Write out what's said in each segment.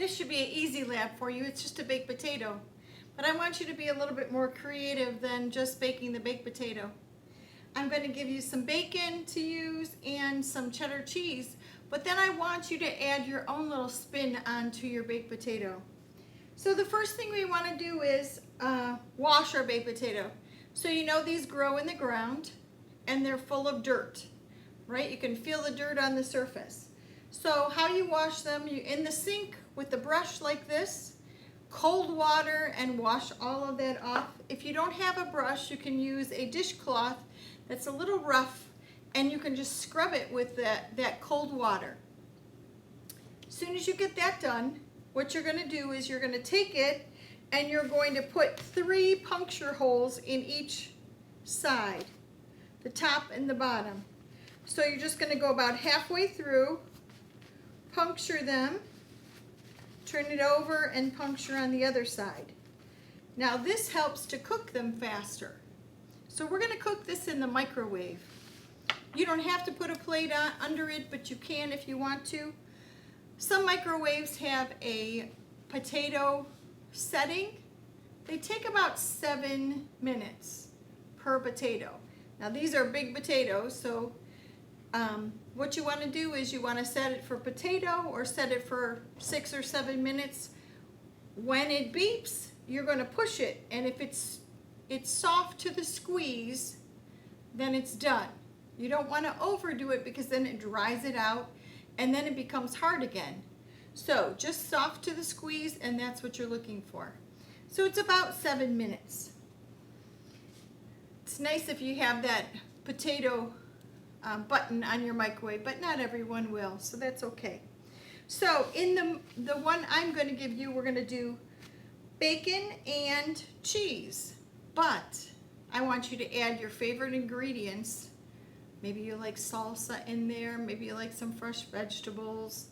This should be an easy lab for you. It's just a baked potato. But I want you to be a little bit more creative than just baking the baked potato. I'm going to give you some bacon to use and some cheddar cheese, but then I want you to add your own little spin onto your baked potato. So the first thing we want to do is wash our baked potato. So you know these grow in the ground and they're full of dirt, right? You can feel the dirt on the surface. So how you wash them, you in the sink with the brush like this, cold water, and wash all of that off. If you don't have a brush, you can use a dishcloth that's a little rough, and you can just scrub it with that cold water. As soon as you get that done, what you're going to do is you're going to take it and you're going to put 3 puncture holes in each side, the top and the bottom. So you're just going to go about halfway through, puncture them, turn it over, and puncture on the other side. Now this helps to cook them faster. So we're going to cook this in the microwave. You don't have to put a plate on under it, but you can if you want to. Some microwaves have a potato setting. They take about 7 minutes per potato. Now these are big potatoes, so what you want to do is you want to set it for potato or set it for 6 or 7 minutes. When it beeps, you're going to push it, and if it's soft to the squeeze, then it's done. You don't want to overdo it because then it dries it out and then it becomes hard again. So just soft to the squeeze, and that's what you're looking for. So it's about 7 minutes. It's nice if you have that potato button on your microwave, but not everyone will, so that's okay. So in the one I'm going to give you, we're going to do bacon and cheese, but I want you to add your favorite ingredients. Maybe you like salsa in there, maybe you like some fresh vegetables,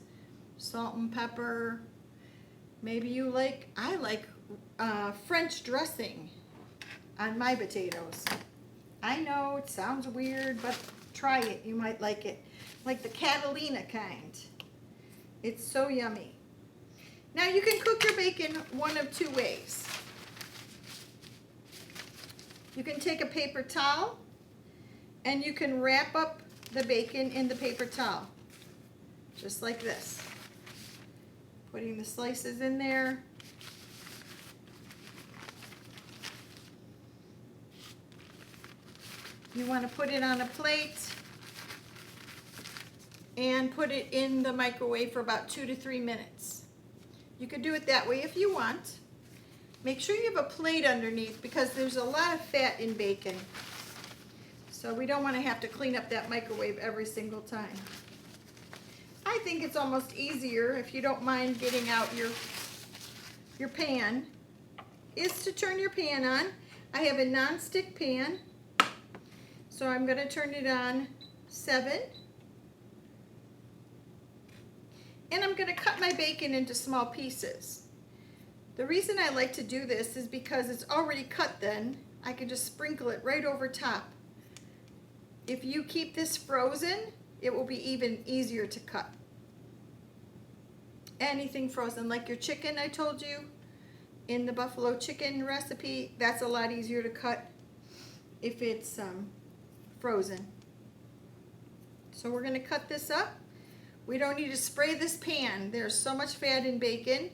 salt and pepper. Maybe you like, I like French dressing on my potatoes. I know it sounds weird, but try it, you might like it. Like the Catalina kind. It's so yummy. Now you can cook your bacon one of 2 ways. You can take a paper towel and you can wrap up the bacon in the paper towel, just like this. Putting the slices in there. You want to put it on a plate and put it in the microwave for about 2 to 3 minutes. You could do it that way if you want. Make sure you have a plate underneath because there's a lot of fat in bacon. So we don't want to have to clean up that microwave every single time. I think it's almost easier, if you don't mind getting out your pan, is to turn your pan on. I have a non-stick pan, so I'm going to turn it on 7. And I'm going to cut my bacon into small pieces. The reason I like to do this is because it's already cut then. I can just sprinkle it right over top. If you keep this frozen, it will be even easier to cut. Anything frozen, like your chicken I told you in the buffalo chicken recipe, that's a lot easier to cut if it's frozen. So we're going to cut this up. We don't need to spray this pan. There's so much fat in bacon.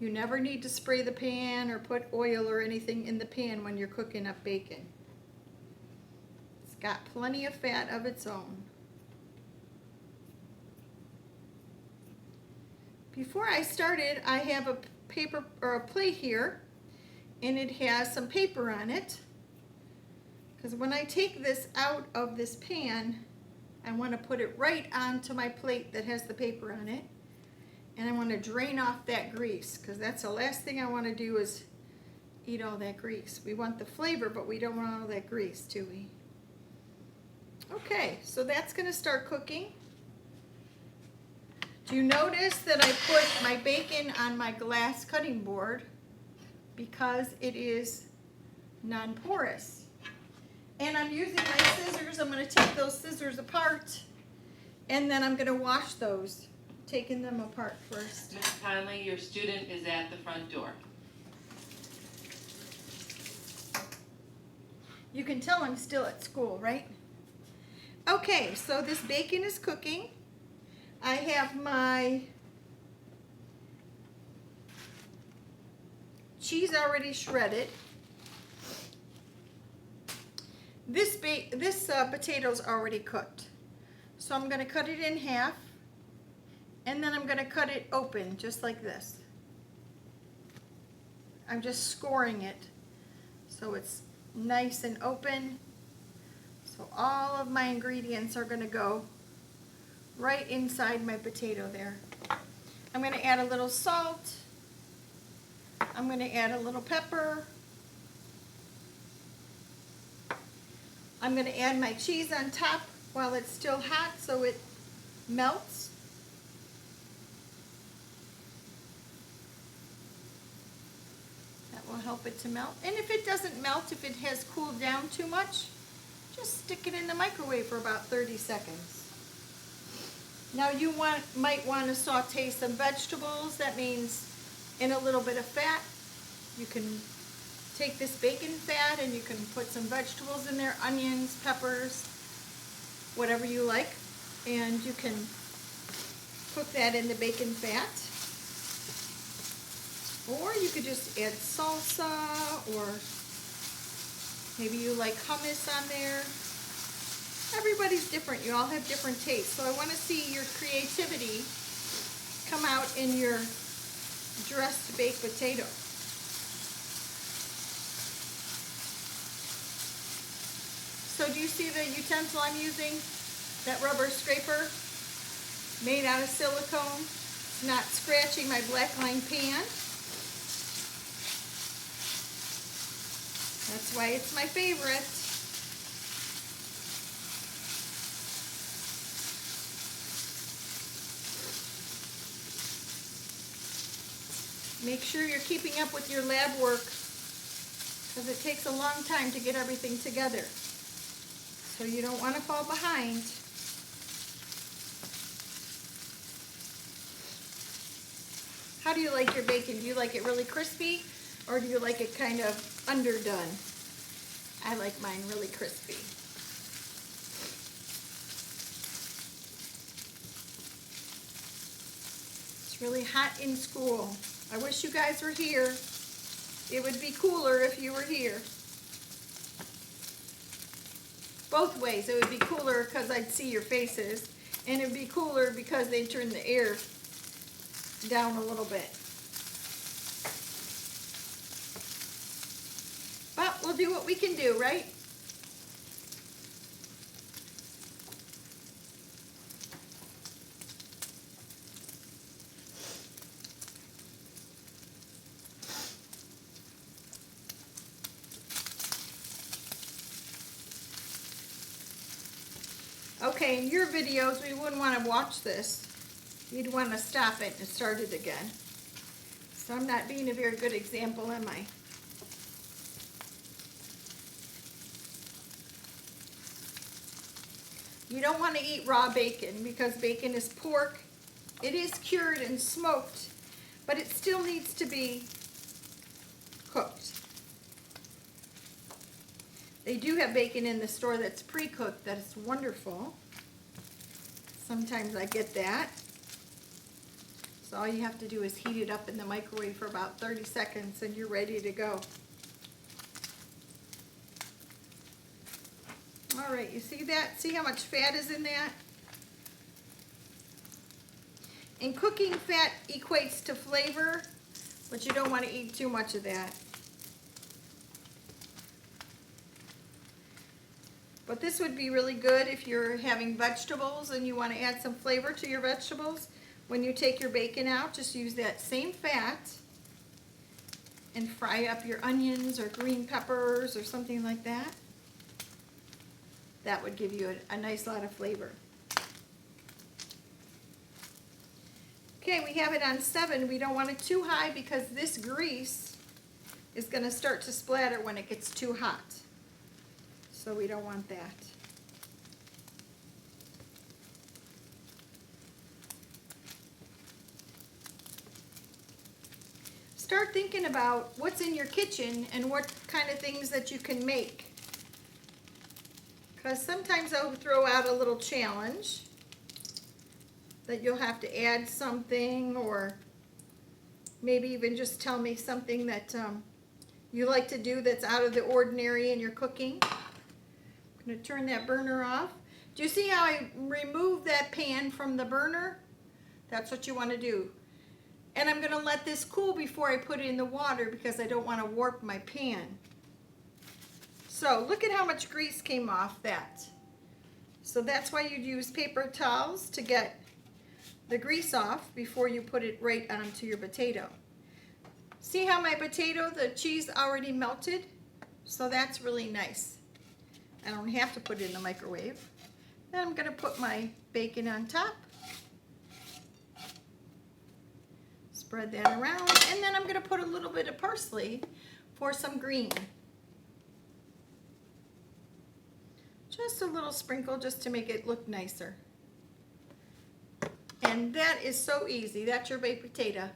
You never need to spray the pan or put oil or anything in the pan when you're cooking up bacon. It's got plenty of fat of its own. Before I started, I have a paper or a plate here, and it has some paper on it. Because when I take this out of this pan, I want to put it right onto my plate that has the paper on it. And I want to drain off that grease, because that's the last thing I want to do is eat all that grease. We want the flavor, but we don't want all that grease, do we? Okay, so that's going to start cooking. Do you notice that I put my bacon on my glass cutting board because it is non-porous? And I'm using my scissors. I'm going to take those scissors apart, and then I'm going to wash those taking them apart first. Ms. Conley, your student is at the front door. You can tell I'm still at school, right? Okay, so this bacon is cooking. I have my cheese already shredded. This potato's already cooked. So I'm gonna cut it in half, and then I'm gonna cut it open, just like this. I'm just scoring it so it's nice and open. So all of my ingredients are gonna go right inside my potato there. I'm gonna add a little salt. I'm gonna add a little pepper. I'm gonna add my cheese on top while it's still hot so it melts. That will help it to melt. And if it doesn't melt, if it has cooled down too much, just stick it in the microwave for about 30 seconds. Now you might want to saute some vegetables. That means in a little bit of fat. You can take this bacon fat and you can put some vegetables in there, onions, peppers, whatever you like, and you can cook that in the bacon fat. Or you could just add salsa, or maybe you like hummus on there. Everybody's different. You all have different tastes. So I want to see your creativity come out in your dressed baked potato. So do you see the utensil I'm using? That rubber scraper made out of silicone. It's not scratching my black line pan. That's why it's my favorite. Make sure you're keeping up with your lab work, because it takes a long time to get everything together. So you don't want to fall behind. How do you like your bacon? Do you like it really crispy, or do you like it kind of underdone? I like mine really crispy. It's really hot in school. I wish you guys were here. It would be cooler if you were here. Both ways. It would be cooler because I'd see your faces, and it would be cooler because they'd turn the air down a little bit. But we'll do what we can do, right? Okay, in your videos, we wouldn't want to watch this. You'd want to stop it and start it again. So I'm not being a very good example, am I? You don't want to eat raw bacon because bacon is pork. It is cured and smoked, but it still needs to be cooked. They do have bacon in the store that's pre-cooked. That's wonderful. Sometimes I get that. So all you have to do is heat it up in the microwave for about 30 seconds and you're ready to go. All right, you see that? See how much fat is in that? And cooking fat equates to flavor, but you don't want to eat too much of that. But this would be really good if you're having vegetables and you want to add some flavor to your vegetables. When you take your bacon out, just use that same fat and fry up your onions or green peppers or something like that. That would give you a nice lot of flavor. Okay, we have it on 7. We don't want it too high because this grease is going to start to splatter when it gets too hot. So we don't want that. start thinking about what's in your kitchen and what kind of things that you can make. Because sometimes I'll throw out a little challenge that you'll have to add something, or maybe even just tell me something that you like to do that's out of the ordinary in your cooking. I'm going to turn that burner off. Do you see how I removed that pan from the burner? That's what you want to do. And I'm going to let this cool before I put it in the water because I don't want to warp my pan. So look at how much grease came off that. So that's why you'd use paper towels to get the grease off before you put it right onto your potato. See how my potato, the cheese already melted? So that's really nice. I don't have to put it in the microwave. Then I'm going to put my bacon on top. Spread that around, and then I'm going to put a little bit of parsley for some green. Just a little sprinkle just to make it look nicer. And that is so easy. That's your baked potato.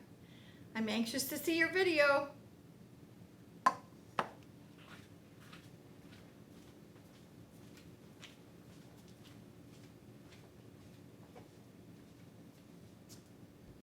I'm anxious to see your video.